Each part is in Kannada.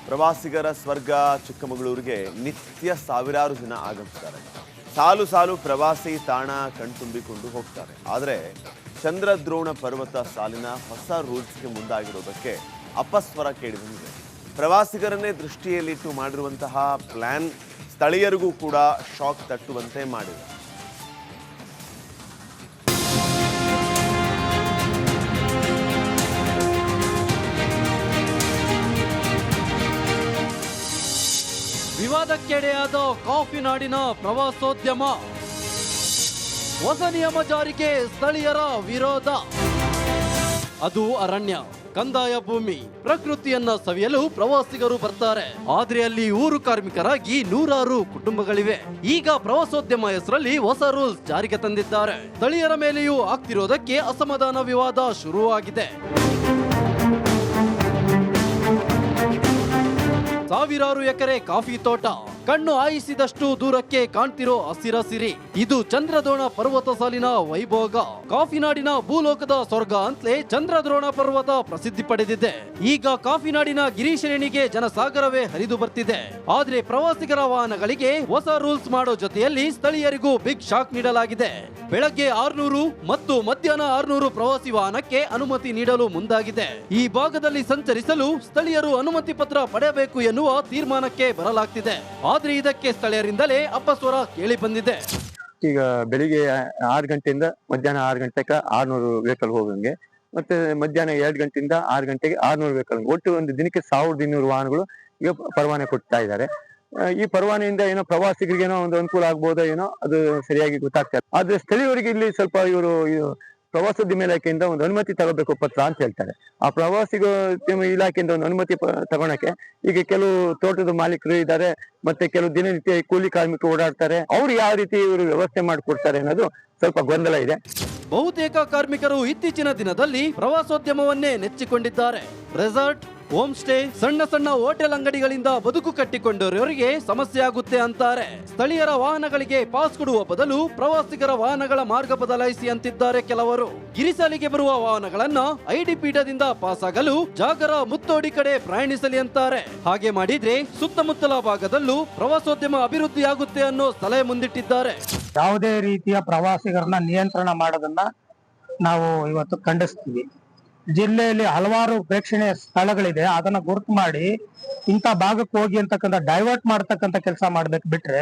ಪ್ರವಾಸಿಗರ ಸ್ವರ್ಗ ಚಿಕ್ಕಮಗಳೂರಿಗೆ ನಿತ್ಯ ಸಾವಿರಾರು ಜನ ಆಗಮಿಸ್ತಾರೆ. ಸಾಲು ಸಾಲು ಪ್ರವಾಸಿ ತಾಣ ಕಣ್ತುಂಬಿಕೊಂಡು ಹೋಗ್ತಾರೆ. ಆದರೆ ಚಂದ್ರದ್ರೋಣ ಪರ್ವತ ಸಾಲಿನ ಹೊಸ ರೂಲ್ಸ್ಗೆ ಮುಂದಾಗಿರೋದಕ್ಕೆ ಅಪಸ್ವರ ಕೇಳಿಬಂದಿದೆ. ಪ್ರವಾಸಿಗರನ್ನೇ ದೃಷ್ಟಿಯಲ್ಲಿಟ್ಟು ಮಾಡಿರುವಂತಹ ಪ್ಲಾನ್ ಸ್ಥಳೀಯರಿಗೂ ಕೂಡ ಶಾಕ್ ತಟ್ಟುವಂತೆ ಮಾಡಿದೆ. ವಿವಾದಕ್ಕೆಡೆಯಾದ ಕಾಫಿ ನಾಡಿನ ಪ್ರವಾಸೋದ್ಯಮ, ಹೊಸ ನಿಯಮ ಜಾರಿಗೆ ಸ್ಥಳೀಯರ ವಿರೋಧ. ಅದು ಅರಣ್ಯ, ಕಂದಾಯ ಭೂಮಿ, ಪ್ರಕೃತಿಯನ್ನ ಸವಿಯಲು ಪ್ರವಾಸಿಗರು ಬರ್ತಾರೆ. ಆದ್ರೆ ಅಲ್ಲಿ ಊರು ಕಾರ್ಮಿಕರಾಗಿ ನೂರಾರು ಕುಟುಂಬಗಳಿವೆ. ಈಗ ಪ್ರವಾಸೋದ್ಯಮ ಹೆಸರಲ್ಲಿ ಹೊಸ ರೂಲ್ಸ್ ಜಾರಿಗೆ ತಂದಿದ್ದಾರೆ. ಸ್ಥಳೀಯರ ಮೇಲೆಯೂ ಆಗ್ತಿರೋದಕ್ಕೆ ಅಸಮಾಧಾನ, ವಿವಾದ ಶುರುವಾಗಿದೆ. ಸಾವಿರಾರು ಎಕರೆ ಕಾಫಿ ತೋಟ, ಕಣ್ಣು ಹಾಯಿಸಿದಷ್ಟು ದೂರಕ್ಕೆ ಕಾಣ್ತಿರೋ ಹಸಿರಸಿರಿ, ಇದು ಚಂದ್ರದ್ರೋಣ ಪರ್ವತ ಸಾಲಿನ ವೈಭೋಗ. ಕಾಫಿ ನಾಡಿನ ಭೂಲೋಕದ ಸ್ವರ್ಗ ಅಂತಲೇ ಚಂದ್ರದ್ರೋಣ ಪರ್ವತ ಪ್ರಸಿದ್ಧಿ ಪಡೆದಿದೆ. ಈಗ ಕಾಫಿ ನಾಡಿನ ಗಿರಿಶ್ರೇಣಿಗೆ ಜನಸಾಗರವೇ ಹರಿದು ಬರ್ತಿದೆ. ಆದ್ರೆ ಪ್ರವಾಸಿಗರ ವಾಹನಗಳಿಗೆ ಹೊಸ ರೂಲ್ಸ್ ಮಾಡೋ ಜೊತೆಯಲ್ಲಿ ಸ್ಥಳೀಯರಿಗೂ ಬಿಗ್ ಶಾಕ್ ನೀಡಲಾಗಿದೆ. ಬೆಳಗ್ಗೆ 600 ಮತ್ತು ಮಧ್ಯಾಹ್ನ 600 ಪ್ರವಾಸಿ ವಾಹನಕ್ಕೆ ಅನುಮತಿ ನೀಡಲು ಮುಂದಾಗಿದೆ. ಈ ಭಾಗದಲ್ಲಿ ಸಂಚರಿಸಲು ಸ್ಥಳೀಯರು ಅನುಮತಿ ಪತ್ರ ಪಡೆಯಬೇಕು ಎನ್ನುವ ತೀರ್ಮಾನಕ್ಕೆ ಬರಲಾಗ್ತಿದೆ. ಆದ್ರೆ ಇದಕ್ಕೆ ಸ್ಥಳೀಯರಿಂದಲೇ ಅಪಸ್ವರ ಕೇಳಿ ಬಂದಿದೆ. ಈಗ ಬೆಳಿಗ್ಗೆ 6 ಗಂಟೆಯಿಂದ ಮಧ್ಯಾಹ್ನ 6 ಗಂಟೆ 600 ವೆಹಿಕಲ್ ಹೋಗಂಗೆ, ಮತ್ತೆ ಮಧ್ಯಾಹ್ನ 2 ಗಂಟೆಯಿಂದ 6 ಗಂಟೆಗೆ 600 ವೆಹಿಕಲ್, ಒಟ್ಟು ಒಂದು ದಿನಕ್ಕೆ 1200 ವಾಹನಗಳು ಈಗ ಪರವಾನೆ ಕೊಡ್ತಾ ಇದ್ದಾರೆ. ಈ ಪರವಾನೆಯಿಂದ ಏನೋ ಪ್ರವಾಸಿಗರಿಗೆ ಏನೋ ಒಂದು ಅನುಕೂಲ ಆಗ್ಬೋದೋ ಏನೋ, ಅದು ಸರಿಯಾಗಿ ಗೊತ್ತಾಗ್ತದೆ. ಆದ್ರೆ ಸ್ಥಳೀಯರಿಗೆ ಇಲ್ಲಿ ಸ್ವಲ್ಪ ಇವರು ಪ್ರವಾಸೋದ್ಯಮ ಇಲಾಖೆಯಿಂದ ಒಂದು ಅನುಮತಿ ತಗೋಬೇಕು ಪತ್ರ ಅಂತ ಹೇಳ್ತಾರೆ. ಆ ಪ್ರವಾಸೋದ್ಯಮ ಇಲಾಖೆಯಿಂದ ಒಂದು ಅನುಮತಿ ತಗೊಳಕ್ಕೆ ಈಗ ಕೆಲವು ತೋಟದ ಮಾಲೀಕರು ಇದ್ದಾರೆ, ಮತ್ತೆ ಕೆಲವು ದಿನನಿತ್ಯ ಕೂಲಿ ಕಾರ್ಮಿಕರು ಓಡಾಡ್ತಾರೆ. ಅವ್ರು ಯಾವ ರೀತಿ ಇವರು ವ್ಯವಸ್ಥೆ ಮಾಡಿಕೊಡ್ತಾರೆ ಅನ್ನೋದು ಸ್ವಲ್ಪ ಗೊಂದಲ ಇದೆ. ಬಹುತೇಕ ಕಾರ್ಮಿಕರು ಇತ್ತೀಚಿನ ದಿನದಲ್ಲಿ ಪ್ರವಾಸೋದ್ಯಮವನ್ನೇ ನೆಚ್ಚಿಕೊಂಡಿದ್ದಾರೆ. ರೆಸಾರ್ಟ್, ಹೋಮ್ ಸ್ಟೇ, ಸಣ್ಣ ಸಣ್ಣ ಹೋಟೆಲ್ ಅಂಗಡಿಗಳಿಂದ ಬದುಕು ಕಟ್ಟಿಕೊಂಡವರಿಗೆ ಸಮಸ್ಯೆ ಆಗುತ್ತೆ ಅಂತಾರೆ. ಸ್ಥಳೀಯರ ವಾಹನಗಳಿಗೆ ಪಾಸ್ ಕೊಡುವ ಬದಲು ಪ್ರವಾಸಿಗರ ವಾಹನಗಳ ಮಾರ್ಗ ಬದಲಾಯಿಸಿ ಅಂತಿದ್ದಾರೆ ಕೆಲವರು. ಗಿರಿಸಾಲಿಗೆ ಬರುವ ವಾಹನಗಳನ್ನ ಐಡಿ ಪೀಠದಿಂದ ಪಾಸ್ ಆಗಲು ಜಾಗರ, ಮುತ್ತೋಡಿ ಕಡೆ ಪ್ರಯಾಣಿಸಲಿ ಅಂತಾರೆ. ಹಾಗೆ ಮಾಡಿದ್ರೆ ಸುತ್ತಮುತ್ತಲ ಭಾಗದಲ್ಲೂ ಪ್ರವಾಸೋದ್ಯಮ ಅಭಿವೃದ್ಧಿಯಾಗುತ್ತೆ ಅನ್ನೋ ಸಲಹೆ ಮುಂದಿಟ್ಟಿದ್ದಾರೆ. ಯಾವುದೇ ರೀತಿಯ ಪ್ರವಾಸಿಗರನ್ನ ನಿಯಂತ್ರಣ ಮಾಡೋದನ್ನ ನಾವು ಇವತ್ತು ಖಂಡಿಸ್ತೀವಿ. ಜಿಲ್ಲೆಯಲ್ಲಿ ಹಲವಾರು ಪ್ರೇಕ್ಷಣೀಯ ಸ್ಥಳಗಳಿದೆ, ಅದನ್ನ ಗುರುತು ಮಾಡಿ ಇಂಥ ಭಾಗಕ್ಕೆ ಹೋಗಿ ಅಂತಕ್ಕಂಥ ಡೈವರ್ಟ್ ಮಾಡ್ತಕ್ಕಂಥ ಕೆಲಸ ಮಾಡ್ಬೇಕು. ಬಿಟ್ರೆ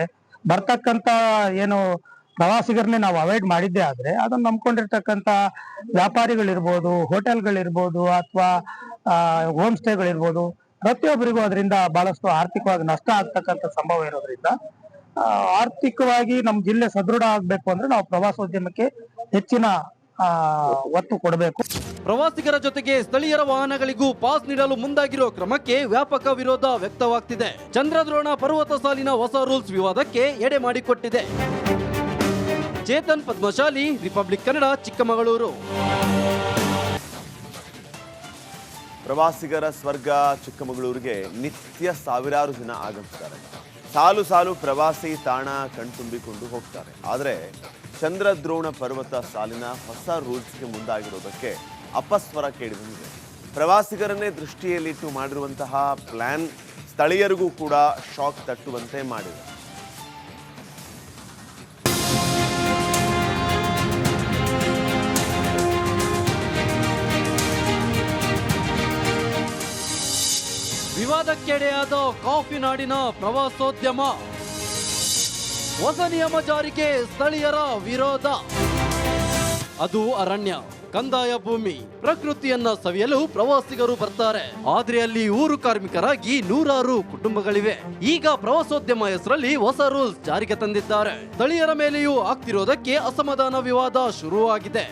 ಬರ್ತಕ್ಕಂಥ ಏನು ಪ್ರವಾಸಿಗರನ್ನೇ ನಾವು ಅವಾಯ್ಡ್ ಮಾಡಿದ್ದೇ ಆದ್ರೆ ಅದನ್ನ ನಂಬ್ಕೊಂಡಿರ್ತಕ್ಕಂಥ ವ್ಯಾಪಾರಿಗಳಿರ್ಬೋದು, ಹೋಟೆಲ್ಗಳಿರ್ಬೋದು, ಅಥವಾ ಹೋಮ್ ಸ್ಟೇಗಳಿರ್ಬೋದು, ಪ್ರತಿಯೊಬ್ಬರಿಗೂ ಅದರಿಂದ ಬಹಳಷ್ಟು ಆರ್ಥಿಕವಾಗಿ ನಷ್ಟ ಆಗ್ತಕ್ಕಂಥ ಸಂಭವ ಇರೋದ್ರಿಂದ ಆರ್ಥಿಕವಾಗಿ ನಮ್ಮ ಜಿಲ್ಲೆ ಸದೃಢ ಆಗ್ಬೇಕು ಅಂದ್ರೆ ನಾವು ಪ್ರವಾಸೋದ್ಯಮಕ್ಕೆ ಹೆಚ್ಚಿನ ಒತ್ತು ಕೊಡಬೇಕು. ಪ್ರವಾಸಿಗರ ಜೊತೆಗೆ ಸ್ಥಳೀಯರ ವಾಹನಗಳಿಗೂ ಪಾಸ್ ನೀಡಲು ಮುಂದಾಗಿರೋ ಕ್ರಮಕ್ಕೆ ವ್ಯಾಪಕ ವಿರೋಧ ವ್ಯಕ್ತವಾಗ್ತಿದೆ. ಚಂದ್ರದ್ರೋಣ ಪರ್ವತ ಸಾಲಿನ ಹೊಸ ರೂಲ್ಸ್ ವಿವಾದಕ್ಕೆ ಎಡೆ ಮಾಡಿಕೊಟ್ಟಿದೆ. ಚೇತನ್ ಪದ್ಮಶಾಲಿ, ರಿಪಬ್ಲಿಕ್ ಕನ್ನಡ, ಚಿಕ್ಕಮಗಳೂರು. ಪ್ರವಾಸಿಗರ ಸ್ವರ್ಗ ಚಿಕ್ಕಮಗಳೂರಿಗೆ ನಿತ್ಯ ಸಾವಿರಾರು ಜನ ಆಗಮಿಸ್ತಾರೆ. ಸಾಲು ಸಾಲು ಪ್ರವಾಸಿ ತಾಣ ಕಣ್ತುಂಬಿಕೊಂಡು ಹೋಗ್ತಾರೆ. ಆದರೆ ಚಂದ್ರದ್ರೋಣ ಪರ್ವತ ಸಾಲಿನ ಹೊಸ ರೂಲ್ಸ್ಗೆ ಮುಂದಾಗಿರೋದಕ್ಕೆ ಅಪಸ್ವರ ಕೇಳಿಬಂದಿದೆ. ಪ್ರವಾಸಿಗರನ್ನೇ ದೃಷ್ಟಿಯಲ್ಲಿಟ್ಟು ಮಾಡಿರುವಂತಹ ಪ್ಲಾನ್ ಸ್ಥಳೀಯರಿಗೂ ಕೂಡ ಶಾಕ್ ತಟ್ಟುವಂತೆ ಮಾಡಿದೆ. ವಿವಾದಕ್ಕೆಡೆಯಾದ ಕಾಫಿ ನಾಡಿನ ಪ್ರವಾಸೋದ್ಯಮ, ಹೊಸ ನಿಯಮ ಜಾರಿಗೆ ಸ್ಥಳೀಯರ ವಿರೋಧ. ಅದು ಅರಣ್ಯ, ಕಂದಾಯ ಭೂಮಿ, ಪ್ರಕೃತಿಯನ್ನ ಸವಿಯಲು ಪ್ರವಾಸಿಗರು ಬರ್ತಾರೆ. ಆದ್ರೆ ಅಲ್ಲಿ ಊರು ಕಾರ್ಮಿಕರಾಗಿ ನೂರಾರು ಕುಟುಂಬಗಳಿವೆ. ಈಗ ಪ್ರವಾಸೋದ್ಯಮ ಹೆಸರಲ್ಲಿ ಹೊಸ ರೂಲ್ಸ್ ಜಾರಿಗೆ ತಂದಿದ್ದಾರೆ. ಸ್ಥಳೀಯರ ಮೇಲೆಯೂ ಆಗ್ತಿರೋದಕ್ಕೆ ಅಸಮಾಧಾನ, ವಿವಾದ ಶುರುವಾಗಿದೆ.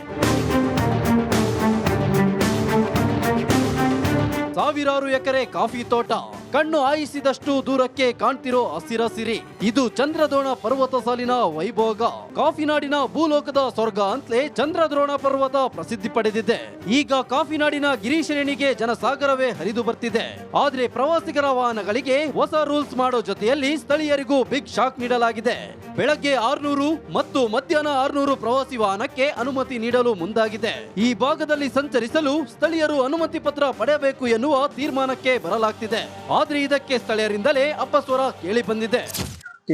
ಸಾವಿರಾರು ಎಕರೆ ಕಾಫಿ ತೋಟ, ಕಣ್ಣು ಹಾಯಿಸಿದಷ್ಟು ದೂರಕ್ಕೆ ಕಾಣ್ತಿರೋ ಹಸಿರಸಿರಿ, ಇದು ಚಂದ್ರದ್ರೋಣ ಪರ್ವತ ಸಾಲಿನ ವೈಭೋಗ. ಕಾಫಿ ನಾಡಿನ ಭೂಲೋಕದ ಸ್ವರ್ಗ ಅಂತಲೇ ಚಂದ್ರದ್ರೋಣ ಪರ್ವತ ಪ್ರಸಿದ್ಧಿ ಪಡೆದಿದೆ. ಈಗ ಕಾಫಿ ನಾಡಿನ ಗಿರಿಶ್ರೇಣಿಗೆ ಜನಸಾಗರವೇ ಹರಿದು ಬರ್ತಿದೆ. ಆದ್ರೆ ಪ್ರವಾಸಿಗರ ವಾಹನಗಳಿಗೆ ಹೊಸ ರೂಲ್ಸ್ ಮಾಡೋ ಜೊತೆಯಲ್ಲಿ ಸ್ಥಳೀಯರಿಗೂ ಬಿಗ್ ಶಾಕ್ ನೀಡಲಾಗಿದೆ. ಬೆಳಗ್ಗೆ 600 ಮತ್ತು ಮಧ್ಯಾಹ್ನ 600 ಪ್ರವಾಸಿ ವಾಹನಕ್ಕೆ ಅನುಮತಿ ನೀಡಲು ಮುಂದಾಗಿದೆ. ಈ ಭಾಗದಲ್ಲಿ ಸಂಚರಿಸಲು ಸ್ಥಳೀಯರು ಅನುಮತಿ ಪತ್ರ ಪಡೆಯಬೇಕು ಎನ್ನುವ ತೀರ್ಮಾನಕ್ಕೆ ಬರಲಾಗ್ತಿದೆ. ಆದ್ರೆ ಇದಕ್ಕೆ ಸ್ಥಳೀಯರಿಂದಲೇ ಅಪಸ್ವರ ಕೇಳಿ ಬಂದಿದೆ.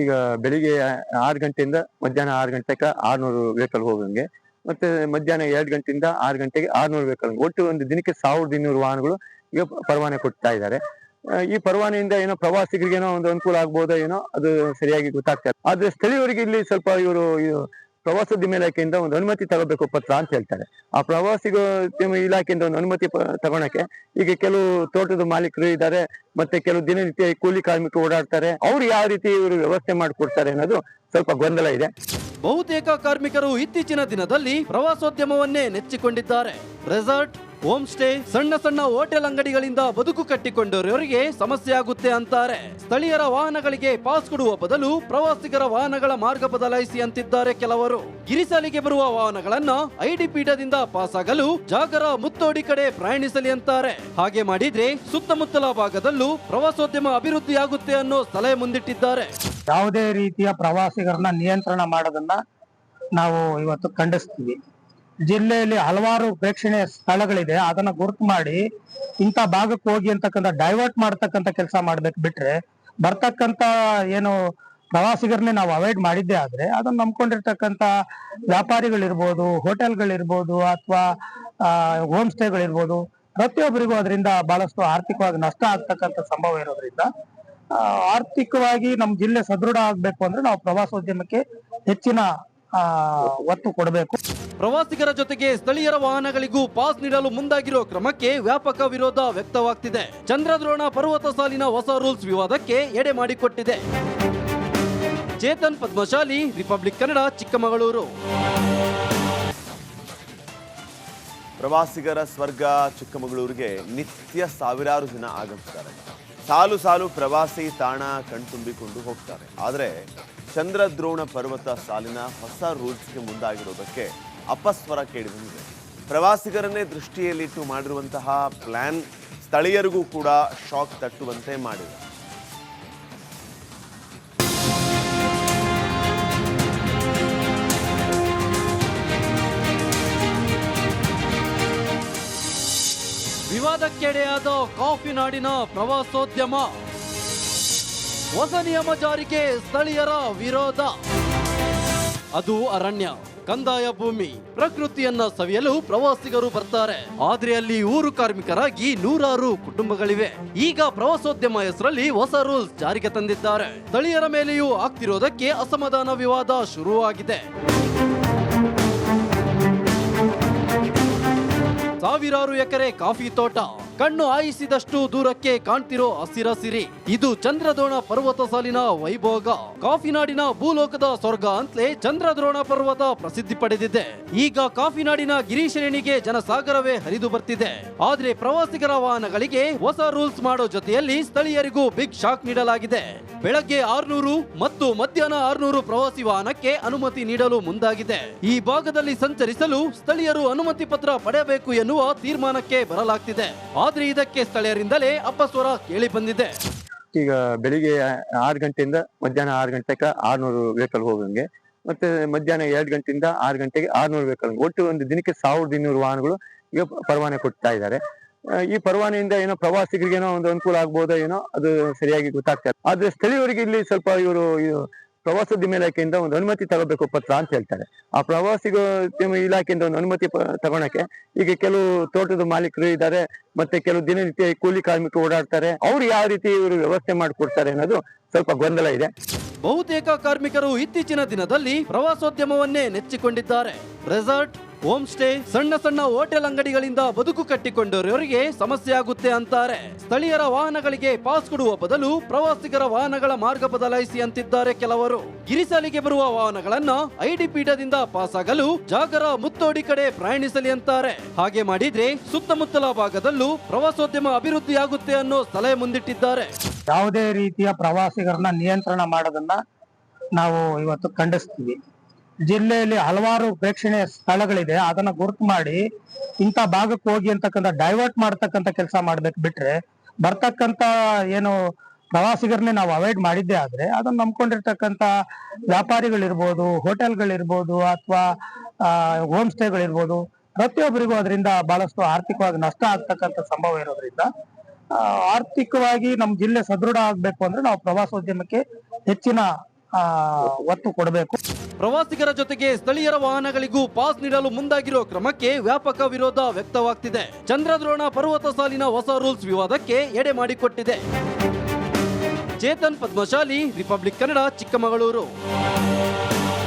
ಈಗ ಬೆಳಿಗ್ಗೆ 6 ಗಂಟೆಯಿಂದ ಮಧ್ಯಾಹ್ನ 6 ಗಂಟೆ ತನಕ 600 ವೆಹಿಕಲ್ ಹೋಗಂಗೆ, ಮತ್ತೆ ಮಧ್ಯಾಹ್ನ 2 ಗಂಟೆಯಿಂದ 6 ಗಂಟೆಗೆ 600 ವೆಹಿಕಲ್, ಒಟ್ಟು ಒಂದು ದಿನಕ್ಕೆ 1200 ವಾಹನಗಳು ಈಗ ಪರವಾನೆ ಕೊಡ್ತಾ ಇದ್ದಾರೆ. ಈ ಪರವಾನೆಯಿಂದ ಏನೋ ಪ್ರವಾಸಿಗರಿಗೆ ಏನೋ ಒಂದು ಅನುಕೂಲ ಆಗ್ಬೋದೋ ಏನೋ ಅದು ಸರಿಯಾಗಿ ಗೊತ್ತಾಗ್ತದೆ. ಆದ್ರೆ ಸ್ಥಳೀಯರಿಗೆ ಇಲ್ಲಿ ಸ್ವಲ್ಪ ಇವರು ಪ್ರವಾಸೋದ್ಯಮ ಇಲಾಖೆಯಿಂದ ಒಂದು ಅನುಮತಿ ತಗೋಬೇಕು ಪತ್ರ ಅಂತ ಹೇಳ್ತಾರೆ. ಆ ಪ್ರವಾಸಿಗೋದ್ಯಮ ಇಲಾಖೆಯಿಂದ ಒಂದು ಅನುಮತಿ ತಗೊಳಕ್ಕೆ ಈಗ ಕೆಲವು ತೋಟದ ಮಾಲೀಕರು ಇದ್ದಾರೆ, ಮತ್ತೆ ಕೆಲವು ದಿನನಿತ್ಯ ಕೂಲಿ ಕಾರ್ಮಿಕರು ಓಡಾಡ್ತಾರೆ. ಅವ್ರು ಯಾವ ರೀತಿ ಇವರು ವ್ಯವಸ್ಥೆ ಮಾಡಿಕೊಡ್ತಾರೆ ಅನ್ನೋದು ಸ್ವಲ್ಪ ಗೊಂದಲ ಇದೆ. ಬಹುತೇಕ ಕಾರ್ಮಿಕರು ಇತ್ತೀಚಿನ ದಿನದಲ್ಲಿ ಪ್ರವಾಸೋದ್ಯಮವನ್ನೇ ನೆಚ್ಚಿಕೊಂಡಿದ್ದಾರೆ. ರೆಸಾರ್ಟ್, ಹೋಮ್ ಸ್ಟೇ, ಸಣ್ಣ ಸಣ್ಣ ಹೋಟೆಲ್ ಅಂಗಡಿಗಳಿಂದ ಬದುಕು ಕಟ್ಟಿಕೊಂಡವರಿಗೆ ಸಮಸ್ಯೆ ಆಗುತ್ತೆ ಅಂತಾರೆ. ಸ್ಥಳೀಯರ ವಾಹನಗಳಿಗೆ ಪಾಸ್ ಕೊಡುವ ಬದಲು ಪ್ರವಾಸಿಗರ ವಾಹನಗಳ ಮಾರ್ಗ ಬದಲಾಯಿಸಿ ಅಂತಿದ್ದಾರೆ ಕೆಲವರು. ಗಿರಿಸಾಲಿಗೆ ಬರುವ ವಾಹನಗಳನ್ನ ಐಡಿ ಪೀಠದಿಂದ ಪಾಸ್ ಆಗಲು ಜಾಗರ ಮುತ್ತೋಡಿ ಕಡೆ ಪ್ರಯಾಣಿಸಲಿ ಅಂತಾರೆ. ಹಾಗೆ ಮಾಡಿದ್ರೆ ಸುತ್ತಮುತ್ತಲ ಭಾಗದಲ್ಲೂ ಪ್ರವಾಸೋದ್ಯಮ ಅಭಿವೃದ್ಧಿಯಾಗುತ್ತೆ ಅನ್ನೋ ಸಲಹೆ ಮುಂದಿಟ್ಟಿದ್ದಾರೆ. ಯಾವುದೇ ರೀತಿಯ ಪ್ರವಾಸಿಗರನ್ನ ನಿಯಂತ್ರಣ ಮಾಡೋದನ್ನ ನಾವು ಇವತ್ತು ಖಂಡಿಸ್ತೀವಿ. ಜಿಲ್ಲೆಯಲ್ಲಿ ಹಲವಾರು ಪ್ರೇಕ್ಷಣೀಯ ಸ್ಥಳಗಳಿದೆ, ಅದನ್ನ ಗುರುತು ಮಾಡಿ ಇಂಥ ಭಾಗಕ್ಕೆ ಹೋಗಿ ಅಂತಕ್ಕಂಥ ಡೈವರ್ಟ್ ಮಾಡ್ತಕ್ಕಂಥ ಕೆಲಸ ಮಾಡ್ಬೇಕು. ಬಿಟ್ರೆ ಬರ್ತಕ್ಕಂಥ ಏನು ಪ್ರವಾಸಿಗರನ್ನೇ ನಾವು ಅವಾಯ್ಡ್ ಮಾಡಿದ್ದೇ ಆದ್ರೆ ಅದನ್ನ ನಂಬ್ಕೊಂಡಿರ್ತಕ್ಕಂಥ ವ್ಯಾಪಾರಿಗಳಿರ್ಬೋದು, ಹೋಟೆಲ್ಗಳಿರ್ಬೋದು, ಅಥವಾ ಹೋಮ್ ಸ್ಟೇಗಳಿರ್ಬೋದು, ಪ್ರತಿಯೊಬ್ಬರಿಗೂ ಅದರಿಂದ ಬಹಳಷ್ಟು ಆರ್ಥಿಕವಾಗಿ ನಷ್ಟ ಆಗ್ತಕ್ಕಂಥ ಸಂಭವ ಇರೋದ್ರಿಂದ ಆರ್ಥಿಕವಾಗಿ ನಮ್ಮ ಜಿಲ್ಲೆ ಸದೃಢ ಆಗ್ಬೇಕು ಅಂದ್ರೆ ನಾವು ಪ್ರವಾಸೋದ್ಯಮಕ್ಕೆ ಹೆಚ್ಚಿನ ಒತ್ತು ಕೊಡಬೇಕು. ಪ್ರವಾಸಿಗರ ಜೊತೆಗೆ ಸ್ಥಳೀಯರ ವಾಹನಗಳಿಗೂ ಪಾಸ್ ನೀಡಲು ಮುಂದಾಗಿರೋ ಕ್ರಮಕ್ಕೆ ವ್ಯಾಪಕ ವಿರೋಧ ವ್ಯಕ್ತವಾಗ್ತಿದೆ. ಚಂದ್ರದ್ರೋಣ ಪರ್ವತ ಸಾಲಿನ ಹೊಸ ರೂಲ್ಸ್ ವಿವಾದಕ್ಕೆ ಎಡೆ ಮಾಡಿಕೊಟ್ಟಿದೆ. ಚೇತನ್ ಪದ್ಮಶಾಲಿ, ರಿಪಬ್ಲಿಕ್ ಕನ್ನಡ, ಚಿಕ್ಕಮಗಳೂರು. ಪ್ರವಾಸಿಗರ ಸ್ವರ್ಗ ಚಿಕ್ಕಮಗಳೂರಿಗೆ ನಿತ್ಯ ಸಾವಿರಾರು ಜನ ಆಗಮಿಸ್ತಾರೆ. ಸಾಲು ಸಾಲು ಪ್ರವಾಸಿ ತಾಣ ಕಣ್ತುಂಬಿಕೊಂಡು ಹೋಗ್ತಾರೆ. ಆದರೆ ಚಂದ್ರದ್ರೋಣ ಪರ್ವತ ಸಾಲಿನ ಹೊಸ ರೂಲ್ಸ್ಗೆ ಮುಂದಾಗಿರೋದಕ್ಕೆ ಅಪಸ್ವರ ಕೇಳಿಬಂದಿದೆ. ಪ್ರವಾಸಿಗರನ್ನೇ ದೃಷ್ಟಿಯಲ್ಲಿಟ್ಟು ಮಾಡಿರುವಂತಹ ಪ್ಲಾನ್ ಸ್ಥಳೀಯರಿಗೂ ಕೂಡ ಶಾಕ್ ತಟ್ಟುವಂತೆ ಮಾಡಿದೆ. ವಿವಾದಕ್ಕೆಡೆಯಾದ ಕಾಫಿ ನಾಡಿನ ಪ್ರವಾಸೋದ್ಯಮ. ಹೊಸ ನಿಯಮ ಜಾರಿಗೆ ಸ್ಥಳೀಯರ ವಿರೋಧ. ಅದು ಅರಣ್ಯ, ಕಂದಾಯ ಭೂಮಿ, ಪ್ರಕೃತಿಯನ್ನ ಸವಿಯಲು ಪ್ರವಾಸಿಗರು ಬರ್ತಾರೆ. ಆದ್ರೆ ಅಲ್ಲಿ ಊರು ಕಾರ್ಮಿಕರಾಗಿ ನೂರಾರು ಕುಟುಂಬಗಳಿವೆ. ಈಗ ಪ್ರವಾಸೋದ್ಯಮ ಹೆಸರಲ್ಲಿ ಹೊಸ ರೂಲ್ಸ್ ಜಾರಿಗೆ ತಂದಿದ್ದಾರೆ. ಸ್ಥಳೀಯರ ಮೇಲೆಯೂ ಆಗ್ತಿರೋದಕ್ಕೆ ಅಸಮಾಧಾನ ವಿವಾದ ಶುರುವಾಗಿದೆ. ಸಾವಿರಾರು ಎಕರೆ ಕಾಫಿ ತೋಟ, ಕಣ್ಣು ಹಾಯಿಸಿದಷ್ಟು ದೂರಕ್ಕೆ ಕಾಣ್ತಿರೋ ಹಸಿರಸಿರಿ. ಇದು ಚಂದ್ರದ್ರೋಣ ಪರ್ವತ ಸಾಲಿನ ವೈಭೋಗ. ಕಾಫಿ ನಾಡಿನ ಭೂಲೋಕದ ಸ್ವರ್ಗ ಅಂತಲೇ ಚಂದ್ರದ್ರೋಣ ಪರ್ವತ ಪ್ರಸಿದ್ಧಿ ಪಡೆದಿದೆ. ಈಗ ಕಾಫಿ ನಾಡಿನ ಗಿರಿಶ್ರೇಣಿಗೆ ಜನಸಾಗರವೇ ಹರಿದು ಬರ್ತಿದೆ. ಆದ್ರೆ ಪ್ರವಾಸಿಗರ ವಾಹನಗಳಿಗೆ ಹೊಸ ರೂಲ್ಸ್ ಮಾಡೋ ಜೊತೆಯಲ್ಲಿ ಸ್ಥಳೀಯರಿಗೂ ಬಿಗ್ ಶಾಕ್ ನೀಡಲಾಗಿದೆ. ಬೆಳಗ್ಗೆ 600 ಮತ್ತು ಮಧ್ಯಾಹ್ನ 600 ಪ್ರವಾಸಿ ವಾಹನಕ್ಕೆ ಅನುಮತಿ ನೀಡಲು ಮುಂದಾಗಿದೆ. ಈ ಭಾಗದಲ್ಲಿ ಸಂಚರಿಸಲು ಸ್ಥಳೀಯರು ಅನುಮತಿ ಪತ್ರ ಪಡೆಯಬೇಕು ಎನ್ನುವ ತೀರ್ಮಾನಕ್ಕೆ ಬರಲಾಗ್ತಿದೆ. ಆದ್ರೆ ಇದಕ್ಕೆ ಸ್ಥಳೀಯರಿಂದಲೇ ಅಪಸ್ವರ ಕೇಳಿ ಬಂದಿದೆ. ಈಗ ಬೆಳಿಗ್ಗೆ 6 ಗಂಟೆಯಿಂದ ಮಧ್ಯಾಹ್ನ 6 ಗಂಟೆ ತನಕ 600 ವೆಹಿಕಲ್ ಹೋಗಂಗೆ, ಮತ್ತೆ ಮಧ್ಯಾಹ್ನ 2 ಗಂಟೆಯಿಂದ 6 ಗಂಟೆಗೆ 600 ವೆಹಿಕಲ್, ಒಟ್ಟು ಒಂದು ದಿನಕ್ಕೆ 1200 ವಾಹನಗಳು ಈಗ ಪರವಾನೆ ಕೊಡ್ತಾ ಇದ್ದಾರೆ. ಈ ಪರವಾನೆಯಿಂದ ಏನೋ ಪ್ರವಾಸಿಗರಿಗೆ ಏನೋ ಒಂದು ಅನುಕೂಲ ಆಗ್ಬೋದೋ ಏನೋ ಅದು ಸರಿಯಾಗಿ ಗೊತ್ತಾಗ್ತದೆ. ಆದ್ರೆ ಸ್ಥಳೀಯರಿಗೆ ಇಲ್ಲಿ ಸ್ವಲ್ಪ ಇವರು ಪ್ರವಾಸೋದ್ಯಮ ಇಲಾಖೆಯಿಂದ ಒಂದು ಅನುಮತಿ ತಗೋಬೇಕು ಪತ್ರ ಅಂತ ಹೇಳ್ತಾರೆ. ಆ ಪ್ರವಾಸಿಗೋದ್ಯಮ ಇಲಾಖೆಯಿಂದ ಒಂದು ಅನುಮತಿ ತಗೊಳಕ್ಕೆ ಈಗ ಕೆಲವು ತೋಟದ ಮಾಲೀಕರು ಇದ್ದಾರೆ, ಮತ್ತೆ ಕೆಲವು ದಿನನಿತ್ಯ ಕೂಲಿ ಕಾರ್ಮಿಕರು ಓಡಾಡ್ತಾರೆ. ಅವ್ರು ಯಾವ ರೀತಿ ಇವರು ವ್ಯವಸ್ಥೆ ಮಾಡಿಕೊಡ್ತಾರೆ ಅನ್ನೋದು ಸ್ವಲ್ಪ ಗೊಂದಲ ಇದೆ. ಬಹುತೇಕ ಕಾರ್ಮಿಕರು ಇತ್ತೀಚಿನ ದಿನದಲ್ಲಿ ಪ್ರವಾಸೋದ್ಯಮವನ್ನೇ ನೆಚ್ಚಿಕೊಂಡಿದ್ದಾರೆ. ರೆಸಾರ್ಟ್, ಹೋಮ್ ಸ್ಟೇ, ಸಣ್ಣ ಸಣ್ಣ ಹೋಟೆಲ್ ಅಂಗಡಿಗಳಿಂದ ಬದುಕು ಕಟ್ಟಿಕೊಂಡವರಿಗೆ ಸಮಸ್ಯೆ ಆಗುತ್ತೆ ಅಂತಾರೆ. ಸ್ಥಳೀಯರ ವಾಹನಗಳಿಗೆ ಪಾಸ್ ಕೊಡುವ ಬದಲು ಪ್ರವಾಸಿಗರ ವಾಹನಗಳ ಮಾರ್ಗ ಬದಲಾಯಿಸಿ ಅಂತಿದ್ದಾರೆ ಕೆಲವರು. ಗಿರಿಸಾಲಿಗೆ ಬರುವ ವಾಹನಗಳನ್ನ ಐಡಿ ಪೀಠದಿಂದ ಪಾಸ್ ಆಗಲು ಜಾಗರ ಮುತ್ತೋಡಿ ಕಡೆ ಪ್ರಯಾಣಿಸಲಿ ಅಂತಾರೆ. ಹಾಗೆ ಮಾಡಿದ್ರೆ ಸುತ್ತಮುತ್ತಲ ಭಾಗದಲ್ಲೂ ಪ್ರವಾಸೋದ್ಯಮ ಅಭಿವೃದ್ಧಿಯಾಗುತ್ತೆ ಅನ್ನೋ ಸಲಹೆ ಮುಂದಿಟ್ಟಿದ್ದಾರೆ. ಯಾವುದೇ ರೀತಿಯ ಪ್ರವಾಸಿಗರನ್ನ ನಿಯಂತ್ರಣ ಮಾಡೋದನ್ನ ನಾವು ಇವತ್ತು ಖಂಡಿಸ್ತೀವಿ. ಜಿಲ್ಲೆಯಲ್ಲಿ ಹಲವಾರು ಪ್ರೇಕ್ಷಣೀಯ ಸ್ಥಳಗಳಿದೆ, ಅದನ್ನ ಗುರುತು ಮಾಡಿ ಇಂಥ ಭಾಗಕ್ಕೆ ಹೋಗಿ ಅಂತಕ್ಕಂಥ ಡೈವರ್ಟ್ ಮಾಡ್ತಕ್ಕಂಥ ಕೆಲಸ ಮಾಡ್ಬೇಕು. ಬಿಟ್ರೆ ಬರ್ತಕ್ಕಂಥ ಏನು ಪ್ರವಾಸಿಗರನ್ನೇ ನಾವು ಅವಾಯ್ಡ್ ಮಾಡಿದ್ದೇ ಆದ್ರೆ ಅದನ್ನ ನಂಬ್ಕೊಂಡಿರ್ತಕ್ಕಂತ ವ್ಯಾಪಾರಿಗಳಿರ್ಬೋದು, ಹೋಟೆಲ್ಗಳಿರ್ಬೋದು, ಅಥವಾ ಹೋಮ್ ಸ್ಟೇಗಳಿರ್ಬೋದು, ಪ್ರತಿಯೊಬ್ಬರಿಗೂ ಅದರಿಂದ ಬಹಳಷ್ಟು ಆರ್ಥಿಕವಾಗಿ ನಷ್ಟ ಆಗ್ತಕ್ಕಂಥ ಸಂಭವ ಇರೋದ್ರಿಂದ ಆರ್ಥಿಕವಾಗಿ ನಮ್ಮ ಜಿಲ್ಲೆ ಸದೃಢ ಆಗ್ಬೇಕು ಅಂದ್ರೆ ನಾವು ಪ್ರವಾಸೋದ್ಯಮಕ್ಕೆ ಹೆಚ್ಚಿನ ಒತ್ತು ಕೊಡಬೇಕು. ಪ್ರವಾಸಿಗರ ಜೊತೆಗೆ ಸ್ಥಳೀಯರ ವಾಹನಗಳಿಗೂ ಪಾಸ್ ನೀಡಲು ಮುಂದಾಗಿರೋ ಕ್ರಮಕ್ಕೆ ವ್ಯಾಪಕ ವಿರೋಧ ವ್ಯಕ್ತವಾಗ್ತಿದೆ. ಚಂದ್ರದ್ರೋಣ ಪರ್ವತ ಸಾಲಿನ ಹೊಸ ರೂಲ್ಸ್ ವಿವಾದಕ್ಕೆ ಎಡೆ ಮಾಡಿಕೊಟ್ಟಿದೆ. ಚೇತನ್ ಪದ್ಮಶಾಲಿ, ರಿಪಬ್ಲಿಕ್ ಕನ್ನಡ, ಚಿಕ್ಕಮಗಳೂರು.